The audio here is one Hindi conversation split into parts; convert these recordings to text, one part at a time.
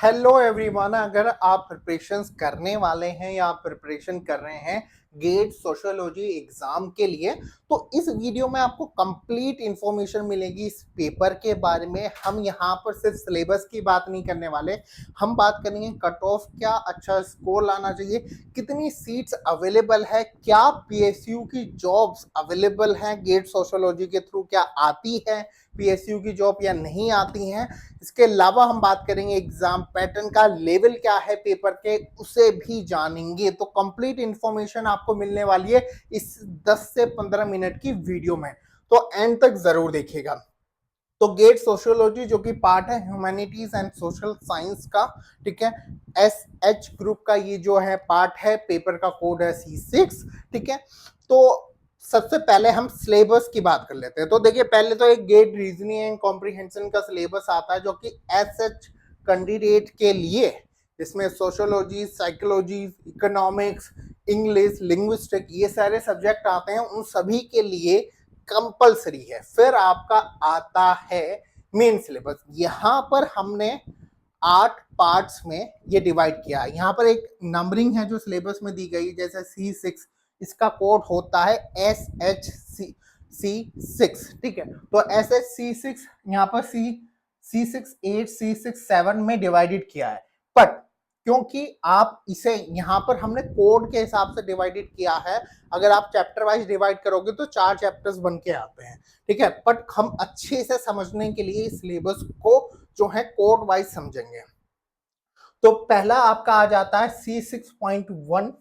हेलो एवरीवन, अगर आप प्रिपरेशंस करने वाले हैं या आप प्रिपरेशन कर रहे हैं गेट सोशियोलॉजी एग्जाम के लिए, तो इस वीडियो में आपको कंप्लीट इंफॉर्मेशन मिलेगी इस पेपर के बारे में। हम यहाँ पर सिर्फ सिलेबस की बात नहीं करने वाले, हम बात करेंगे कट ऑफ, क्या अच्छा स्कोर लाना चाहिए, कितनी सीट्स अवेलेबल है, क्या पीएसयू की जॉब्स अवेलेबल हैं गेट सोशियोलॉजी के थ्रू, क्या आती है पीएसयू की जॉब या नहीं आती हैं। इसके अलावा हम बात करेंगे एग्जाम पैटर्न का, लेवल क्या है पेपर के, उसे भी जानेंगे। तो कंप्लीट इंफॉर्मेशन आपको मिलने वाली है इस 10 से 15 मिनट की वीडियो में, तो एंड तक जरूर देखिएगा। तो गेट सोशियोलॉजी जो कि पार्ट है ह्यूमैनिटीज एंड सोशल साइंस का, ठीक है, एसएच ग्रुप का ये जो है पार्ट है, पेपर का कोड है C6, ठीक है। तो सबसे पहले हम सिलेबस की बात कर लेते हैं। तो देखिए, पहले तो एक गेट रीजनिंग एंड कॉम्प्रिहेंशन का सिलेबस आता है जो कि एसएच कैंडिडेट के लिए, इसमें sociology, psychology, economics, English, linguistic, ये सारे सब्जेक्ट आते हैं, उन सभी के लिए कंपलसरी है। फिर आपका आता है मेन सिलेबस। यहाँ पर हमने 8 पार्ट्स में ये डिवाइड किया है। यहाँ पर एक नंबरिंग है जो सिलेबस में दी गई, जैसे C6, इसका कोड होता है SHC6, ठीक है। तो SHC6 यहाँ पर C6 8, C6 7 में डिवाइडेड किया है, बट क्योंकि आप इसे यहाँ पर हमने कोड के हिसाब से डिवाइडेड किया है, अगर आप चैप्टर वाइज डिवाइड करोगे तो 4 चैप्टर्स बन के आते हैं, ठीक है। बट हम अच्छे से समझने के लिए सिलेबस को जो है कोड वाइज समझेंगे। तो पहला आपका आ जाता है C6.1,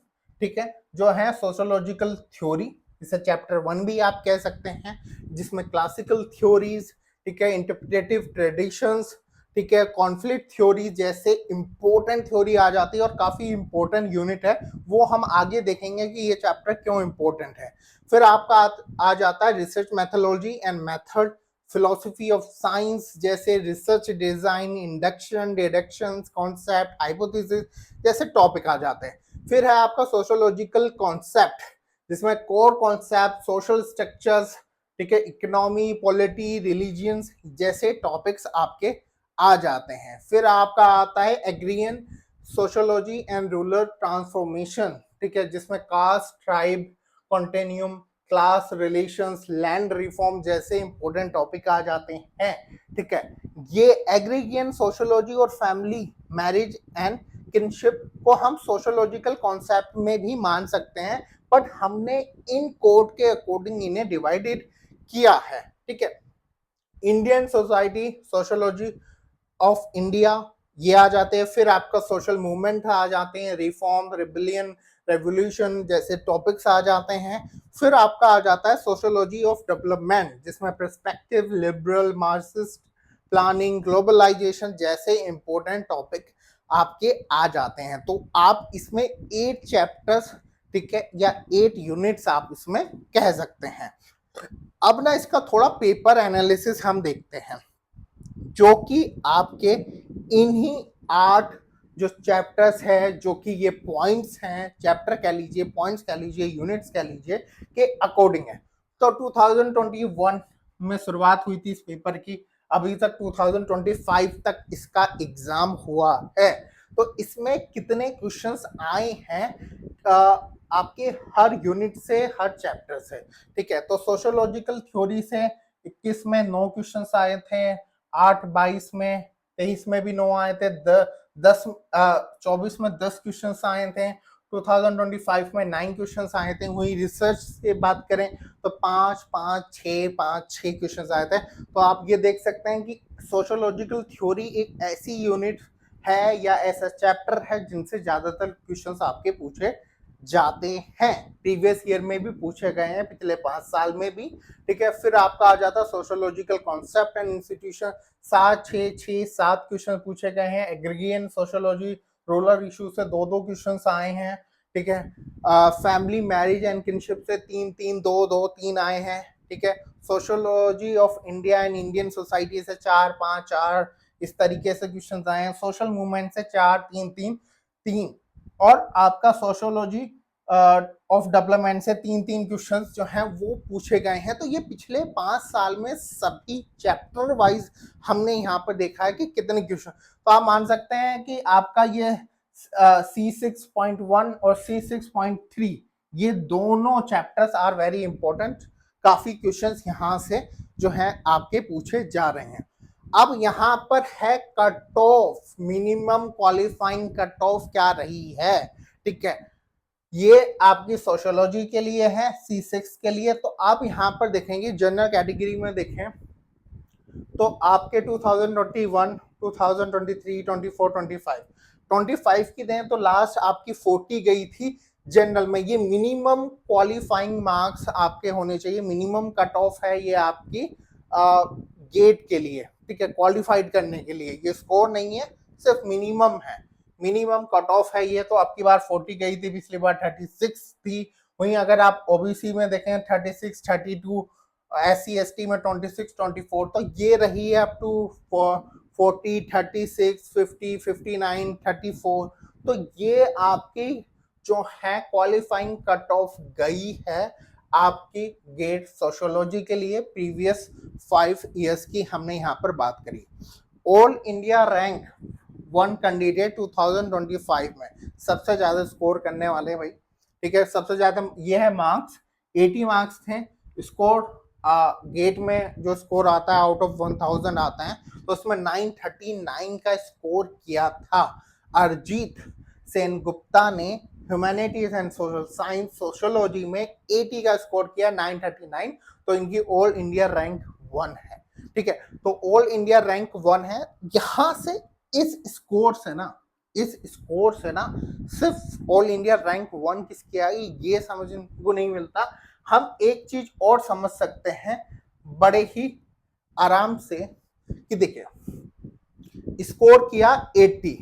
ठीक है, जो है सोशियोलॉजिकल थ्योरी, इसे चैप्टर 1 भी आप कह सकते हैं, जिसमें क्लासिकल थ्योरीज, ठीक है, इंटरप्रेटिव ट्रेडिशंस, ठीक है, कॉन्फ्लिक्ट थ्योरी जैसे इंपॉर्टेंट थ्योरी आ जाती है, और काफी इंपॉर्टेंट यूनिट है, वो हम आगे देखेंगे कि ये चैप्टर क्यों इंपॉर्टेंट है। फिर आपका आ जाता है research methodology and method, philosophy of science जैसे research design, induction, deduction, concept, hypothesis जैसे टॉपिक आ जाते हैं। फिर है आपका सोशियोलॉजिकल कॉन्सेप्ट, जिसमें कोर कॉन्सेप्ट, सोशल स्ट्रक्चर्स, ठीक है, इकोनॉमी, पॉलिटी, रिलीजियंस जैसे टॉपिक्स आपके आ जाते हैं। फिर आपका आता है agrarian sociology and rural transformation, ठीक है, जिसमें caste, tribe, continuum, class relations, land reform जैसे इंपॉर्टेंट टॉपिक आ जाते हैं, ठीक है। ये एग्रीगियन सोशियोलॉजी और फैमिली, मैरिज एंड किनशिप को हम सोशियोलॉजिकल कॉन्सेप्ट में भी मान सकते हैं, बट हमने इन कोड के अकॉर्डिंग इन्हें डिवाइडेड किया है, ठीक है। Indian society, sociology of India, ये आ जाते हैं। फिर आपका सोशल मूवमेंट आ जाते हैं, रिफॉर्म, रिबेलियन, रेवोल्यूशन जैसे टॉपिक्स आ जाते हैं। फिर आपका आ जाता है सोशियोलॉजी ऑफ डेवलपमेंट, जिसमें perspective, liberal, Marxist, planning, globalisation जैसे इंपॉर्टेंट टॉपिक आपके आ जाते हैं। तो आप इसमें 8 चैप्टर्स, ठीक है, या 8 यूनिट्स आप इसमें कह सकते हैं। अब ना इसका थोड़ा पेपर एनालिसिस हम देखते हैं, जो कि आपके इन्हीं 8 जो चैप्टर्स है, जो कि ये पॉइंट्स हैं, चैप्टर कह लीजिए, पॉइंट्स कह लीजिए, यूनिट्स कह लीजिए, के अकॉर्डिंग है। तो 2021 में शुरुआत हुई थी इस पेपर की, अभी तक 2025 तक इसका एग्जाम हुआ है। तो इसमें कितने क्वेश्चंस आए हैं आपके हर यूनिट से, हर चैप्टर से, ठीक है। तो सोशियोलॉजिकल थ्योरी से 21 में 9 क्वेश्चंस आए थे, 8 22 में, 23 में भी 9 आए थे, 24 में 10 क्वेश्चन आए थे, 2025 में 9 क्वेश्चन आए थे। वही रिसर्च से बात करें तो 5 5 6 5 6 क्वेश्चन आए थे। तो आप ये देख सकते हैं कि सोशियोलॉजिकल थ्योरी एक ऐसी यूनिट है या ऐसा चैप्टर है जिनसे ज्यादातर क्वेश्चन आपके पूछे जाते हैं, प्रीवियस ईयर में भी पूछे गए हैं, पिछले 5 साल में भी, ठीक है। फिर आपका आ जाता है sociological concept and institution, 7 question पूछे गए हैं। एग्रीगियन सोशियोलॉजी, रूरल इशू से 2 क्वेश्चन आए हैं, ठीक है। फैमिली, मैरिज एंड किनशिप से 3 आए हैं, ठीक है। Sociology of India and Indian society से 4 5 4 इस तरीके से क्वेश्चन आए हैं। सोशल मूवमेंट से 4 3 3 3, और आपका सोशियोलॉजी ऑफ डेवलपमेंट से 3-3 क्वेश्चंस जो हैं वो पूछे गए हैं। तो ये पिछले 5 साल में सभी चैप्टर वाइज हमने यहाँ पर देखा है कि कितने क्वेश्चन। तो आप मान सकते हैं कि आपका ये C6.1 और C6.3 ये दोनों चैप्टर्स आर वेरी इंपॉर्टेंट। काफी क्वेश्चंस यहाँ से जो हैं आपके पूछे जा रहे हैं। अब यहाँ पर है cut off, minimum qualifying cut off क्या रही है, ठीक है। ये आपकी सोशियोलॉजी के लिए है, C6 के लिए। तो आप यहाँ पर देखेंगे जनरल कैटेगरी में देखें तो आपके 2021, 2023, 24, 25 की दें तो लास्ट आपकी 40 गई थी जनरल में। ये मिनिमम क्वालिफाइंग मार्क्स आपके होने चाहिए, मिनिमम कट ऑफ है ये आपकी गेट के लिए, ठीक है, क्वालिफाइड करने के लिए। ये स्कोर नहीं है, सिर्फ मिनिमम है, मिनिमम कट ऑफ है ये। तो आपकी बार 40 गई थी, पिछली बार 36 थी। वहीं अगर आप ओबीसी में देखें 36, 32, SC/ST में 26, 24, तो ये रही है अप टू 40, 36, 50, 59, 34। तो ये आपकी जो है क्वालिफाइंग कट ऑफ गई है आपकी गेट सोशियोलॉजी के लिए। प्रीवियस 5 इयर्स की हमने यहाँ पर बात करी। ऑल इंडिया रैंक 1 कैंडिडेट 2025 में सबसे ज्यादा स्कोर करने वाले भाई, ठीक है, सबसे ज्यादा ये है मार्क्स, 80 मार्क्स थे स्कोर। गेट में जो स्कोर आता है आउट ऑफ 1000 आता है, तो उसमें 939 का स्कोर किया था। अरिजीत सेनगुप्ता ने humanities and social science sociology में 80 का स्कोर किया, 939। तो इनकी ऑल इंडिया रैंक 1 है, ठीक है। तो ऑल इंडिया रैंक 1 है। यहां से इस स्कोर से ना सिर्फ ऑल इंडिया रैंक 1 किसकी आई ये समझने को नहीं मिलता। हम एक चीज और समझ सकते हैं बड़े ही आराम से कि देखिए स्कोर किया 80,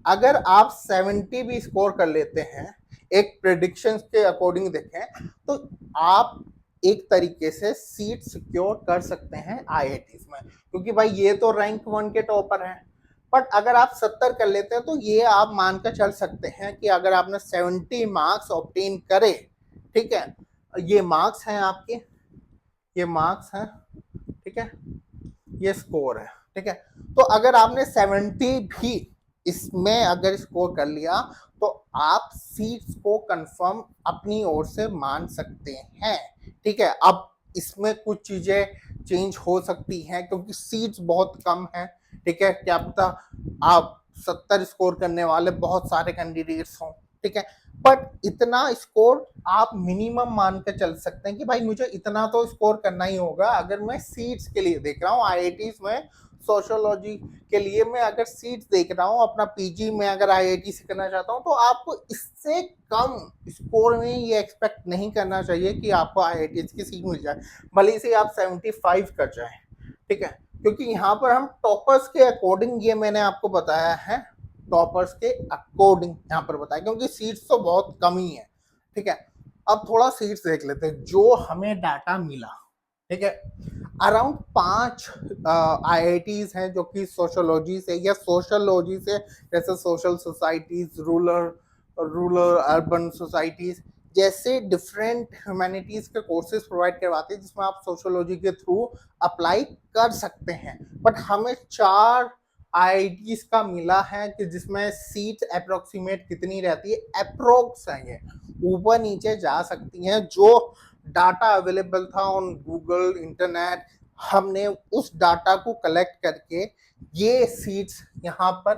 अगर आप 70 भी स्कोर कर लेते हैं एक प्रेडिक्शन के अकॉर्डिंग देखें तो आप एक तरीके से सीट सिक्योर कर सकते हैं IITs में, क्योंकि भाई ये तो रैंक 1 के टॉपर हैं। बट अगर आप 70 कर लेते हैं तो ये आप मानकर चल सकते हैं कि अगर आपने 70 मार्क्स ऑब्टेन करे, ठीक है, ये मार्क्स हैं आपके, ये मार्क्स हैं, ठीक है, ये स्कोर है, ठीक है। तो अगर आपने 70 भी इसमें अगर स्कोर कर लिया तो आप सीट्स को कंफर्म अपनी ओर से मान सकते हैं, ठीक है। अब इसमें कुछ चीजें चेंज हो सकती हैं क्योंकि सीट्स बहुत कम हैं, ठीक है। क्या पता आप 70 स्कोर करने वाले बहुत सारे कैंडिडेट्स हों, ठीक है, बट इतना स्कोर आप मिनिमम मान के चल सकते हैं कि भाई मुझे इतना तो स्कोर करना ही होगा। अगर मैं सीट्स के लिए देख रहा हूँ IITs में सोशियोलॉजी के लिए, मैं अगर सीट्स देख रहा हूँ अपना PG में अगर IIT से करना चाहता हूँ, तो आपको इससे कम स्कोर में ये एक्सपेक्ट नहीं करना चाहिए कि आपको IITs की सीट मिल जाए, भले से आप 75 कर जाए, ठीक है। क्योंकि यहाँ पर हम टॉपर्स के अकॉर्डिंग, ये मैंने आपको बताया है, टॉपर्स के अकॉर्डिंग यहाँ पर बताया, क्योंकि सीट्स तो बहुत कम ही है, ठीक है। अब थोड़ा सीट्स देख लेते हैं जो हमें डाटा मिला, ठीक है। अराउंड 5 IITs हैं जो कि सोशियोलॉजी से या सोशलॉजी से, जैसे social societies, rural urban societies जैसे डिफरेंट ह्यूमैनिटीज के कोर्सेज प्रोवाइड करवाते हैं जिसमें आप सोशियोलॉजी के थ्रू अप्लाई कर सकते हैं। बट हमें 4 IITs का मिला है कि जिसमें सीट अप्रोक्सीमेट कितनी रहती है, अप्रोक्स है, ये ऊपर नीचे जा सकती हैं। जो डाटा अवेलेबल था ऑन गूगल इंटरनेट, हमने उस डाटा को कलेक्ट करके ये सीट्स यहाँ पर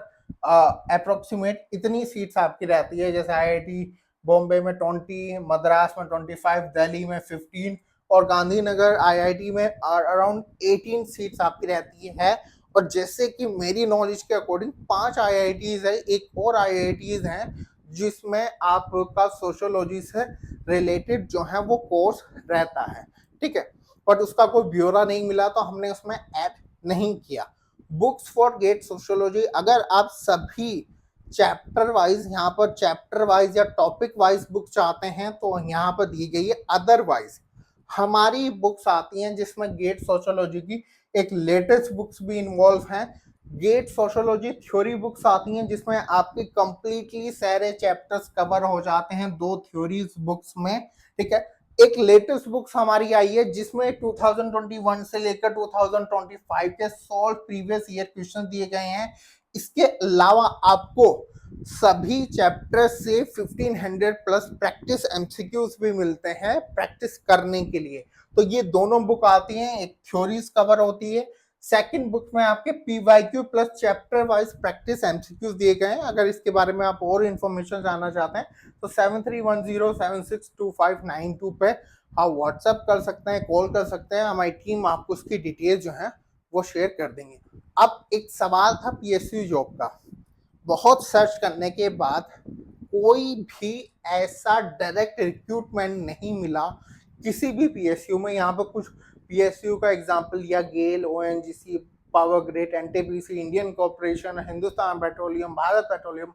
अप्रोक्सीमेट इतनी सीट्स आपकी रहती है। जैसे IIT बॉम्बे में 20, मद्रास में 25, दिल्ली में 15 और गांधीनगर IIT में अराउंड 18 सीट्स आपकी रहती है। और जैसे कि मेरी नॉलेज के अकॉर्डिंग 5 IITs है, एक और IITs हैं जिसमें आपका सोशियोलॉजी से रिलेटेड जो है वो कोर्स रहता है, ठीक है। बट उसका कोई ब्यौरा नहीं मिला तो हमने उसमें ऐड नहीं किया। बुक्स फॉर गेट सोशियोलॉजी, अगर आप सभी चैप्टर वाइज यहाँ पर चैप्टर वाइज या टॉपिक वाइज बुक चाहते हैं तो यहाँ पर दी गई है। अदरवाइज हमारी बुक्स आती हैं जिसमें गेट सोशियोलॉजी की एक लेटेस्ट बुक्स भी इन्वॉल्व हैं गेट सोशियोलॉजी थ्योरी बुक्स आती हैं जिसमें आपके कंप्लीटली सारे चैप्टर्स कवर हो जाते हैं 2 थ्योरीज बुक्स में, ठीक है। एक लेटेस्ट बुक्स हमारी आई है जिसमें 2021 से लेकर 2025 के सॉल्व प्रीवियस ईयर क्वेश्चन दिए गए हैं। इसके अलावा आपको सभी चैप्टर से 1500 प्लस प्रैक्टिस एमसीक्यूज भी मिलते हैं प्रैक्टिस करने के लिए। तो ये दोनों बुक आती हैं, एक थ्योरीज कवर होती है, सेकंड बुक में आपके PYQ plus chapter wise practice MCQs दिए गए हैं। अगर इसके बारे में आप और इंफॉर्मेशन जानना चाहते हैं तो 7310762592 पे आप व्हाट्सएप कर सकते हैं, कॉल कर सकते हैं, हमारी टीम आपको उसकी डिटेल जो है वो शेयर कर देंगे। अब एक सवाल था पीएसयू जॉब का, बहुत सर्च करने के बाद कोई भी ऐसा डायरेक्ट रिक्रूटमेंट नहीं मिला किसी भी पीएसयू में। यहाँ पर कुछ पीएसयू का एग्जांपल लिया, GAIL, ONGC, power grid, NTPC, Indian corporation, Hindustan petroleum, Bharat petroleum.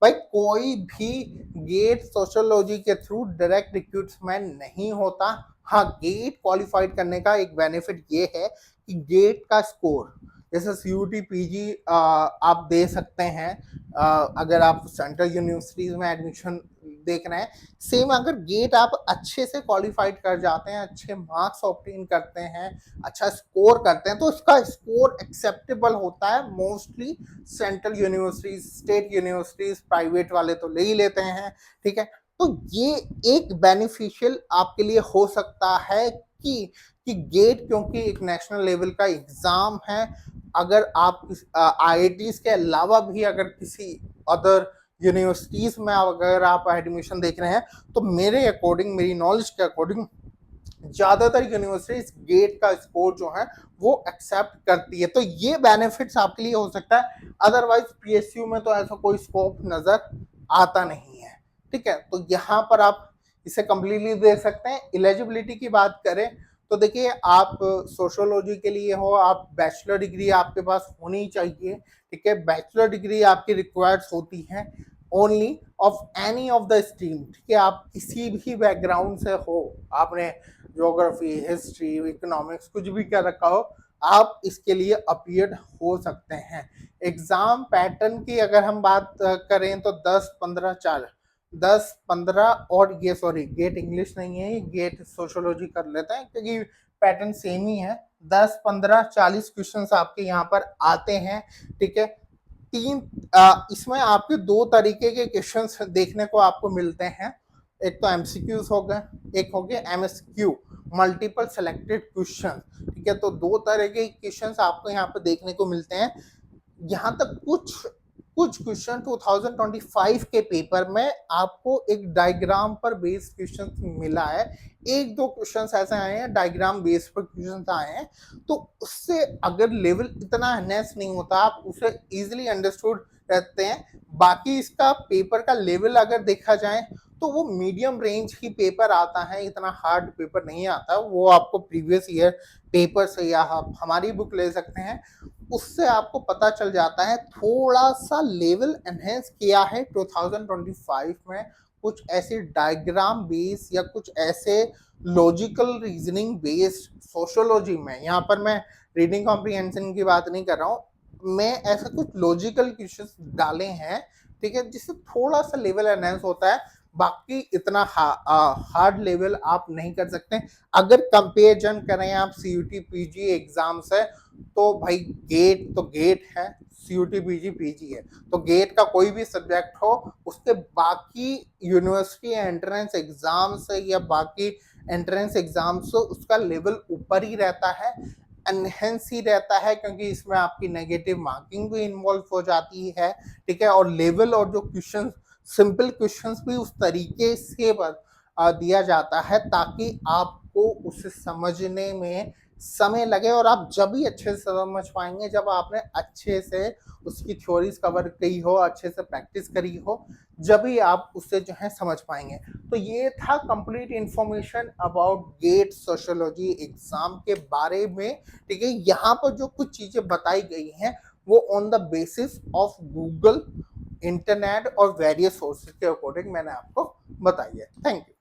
भाई कोई भी गेट सोशियोलॉजी के थ्रू डायरेक्ट रिक्रूटमेंट नहीं होता। हाँ, गेट क्वालिफाइड करने का एक बेनिफिट ये है कि गेट का स्कोर जैसे सीयूटी पीजी आप दे सकते हैं अगर आप सेंट्रल यूनिवर्सिटीज में एडमिशन देख रहे हैं। सेम अगर गेट आप अच्छे से क्वालिफाइड कर जाते हैं, अच्छे मार्क्स ऑब्टेन करते हैं, अच्छा स्कोर करते हैं, तो इसका स्कोर एक्सेप्टेबल होता है। Mostly central universities, state universities, private वाले तो ले ही लेते हैं, ठीक है। तो ये एक बेनिफिशियल आपके लिए हो सकता है कि गेट क्योंकि एक नेशनल लेवल का एग्जाम है। अगर आप आईआईटीज के अलावा भी अगर किसी अदर यूनिवर्सिटीज में अगर आप एडमिशन देख रहे हैं तो मेरे अकॉर्डिंग, मेरी नॉलेज के अकॉर्डिंग ज्यादातर यूनिवर्सिटीज गेट का स्कोर जो है वो एक्सेप्ट करती है। तो ये बेनिफिट्स आपके लिए हो सकता है, अदरवाइज पीएसयू में तो ऐसा कोई स्कोप नजर आता नहीं है, ठीक है। तो यहाँ पर आप इसे कंप्लीटली देख सकते हैं। एलिजिबिलिटी की बात करें तो देखिए, आप सोशियोलॉजी के लिए हो, आप बैचलर डिग्री आपके पास होनी चाहिए, ठीक है। बैचलर डिग्री आपकी रिक्वायर्ड होती है only of any of the stream, ठीक है। आप किसी भी बैकग्राउंड से हो, आपने ज्योग्राफी, हिस्ट्री, इकोनॉमिक्स कुछ भी कर रखा हो, आप इसके लिए अपीयर्ड हो सकते हैं। एग्जाम पैटर्न की अगर हम बात करें तो 10-15 और ये सॉरी गेट इंग्लिश नहीं है, गेट सोशियोलॉजी कर लेते हैं क्योंकि पैटर्न सेम ही है। 10-15-40 क्वेश्चंस आपके यहाँ पर आते हैं, ठीक है। इसमें आपके 2 तरीके के क्वेश्चंस देखने को आपको मिलते हैं। एक तो एमसीक्यूज हो गए, एक हो गए एमएसक्यू, मल्टीपल सेलेक्टेड क्वेश्चन, ठीक है। तो 2 तरह के क्वेश्चंस आपको यहाँ पर देखने को मिलते हैं। यहाँ तक कुछ क्वेश्चन 2025 के पेपर में आपको एक डायग्राम पर बेस्ड क्वेश्चन मिला है। 1-2 क्वेश्चन ऐसे आए हैं डायग्राम बेस्ड पर क्वेश्चन आए हैं, तो उससे अगर लेवल इतना एनहेंस नहीं होता, आप उसे इजीली अंडरस्टूड रहते हैं। बाकी इसका पेपर का लेवल अगर देखा जाए तो वो मीडियम रेंज ही पेपर आता है, इतना हार्ड पेपर नहीं आता। वो आपको प्रीवियस ईयर पेपर से या आप हमारी बुक ले सकते हैं, उससे आपको पता चल जाता है थोड़ा सा लेवल एनहेंस किया है 2025 में। कुछ ऐसे डायग्राम बेस या कुछ ऐसे लॉजिकल रीजनिंग बेस्ड सोशियोलॉजी में, यहाँ पर मैं रीडिंग कॉम्प्रिहेंशन की बात नहीं कर रहा हूँ, मैं ऐसा कुछ लॉजिकल क्वेश्चंस डाले हैं, ठीक है, जिससे थोड़ा सा लेवल एनहेंस होता है। बाकी इतना हार्ड लेवल आप नहीं कर सकते। अगर कंपेरिजन करें आप सीयूटी पीजी एग्जाम से, तो भाई गेट तो गेट है, सीयूटी पीजी पीजी है। तो गेट का कोई भी सब्जेक्ट हो, उसके बाकी यूनिवर्सिटी एंट्रेंस एग्जाम से या बाकी एंट्रेंस एग्जाम से उसका लेवल ऊपर ही रहता है, एनहेंस ही रहता है, क्योंकि इसमें आपकी नेगेटिव मार्किंग भी इन्वॉल्व हो जाती है, ठीक है। और लेवल और जो क्वेश्चन, सिंपल क्वेश्चंस भी उस तरीके से दिया जाता है ताकि आपको उसे समझने में समय लगे, और आप जब भी अच्छे से समझ पाएंगे जब आपने अच्छे से उसकी थ्योरीज कवर की हो, अच्छे से प्रैक्टिस करी हो, जब भी आप उससे जो है समझ पाएंगे। तो ये था complete information about GATE sociology exam के बारे में, ठीक है। यहाँ पर जो कुछ चीजें बताई गई हैं वो on the basis of Google, internet और वेरियस सोर्सेज के अकॉर्डिंग मैंने आपको बताई है। Thank you.